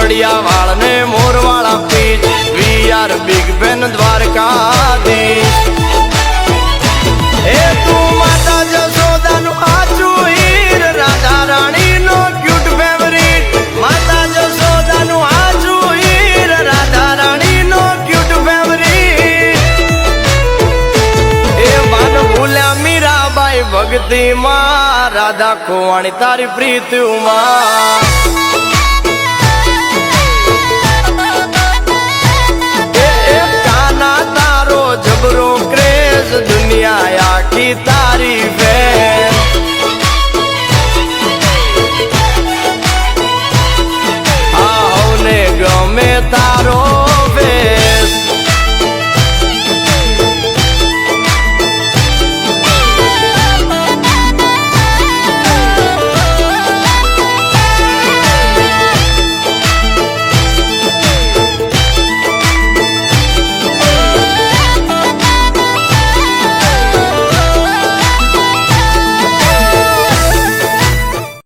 પાતળિયા વાળ ને મોરવાળા પીઠ વી આર બિગ બેન દ્વારકાધીશ એ તું માતા જશોદાનું આચું હીર રાધા રાણીનો ક્યુટ ફેવરિટ માતા જશોદાનું આચું હીર રાધા રાણીનો ક્યુટ ફેવરિટ એ માન ભૂલ્યા મીરાબાઈ ભક્તિ માં રાધા ખોવાણી તારી પ્રીતિ માં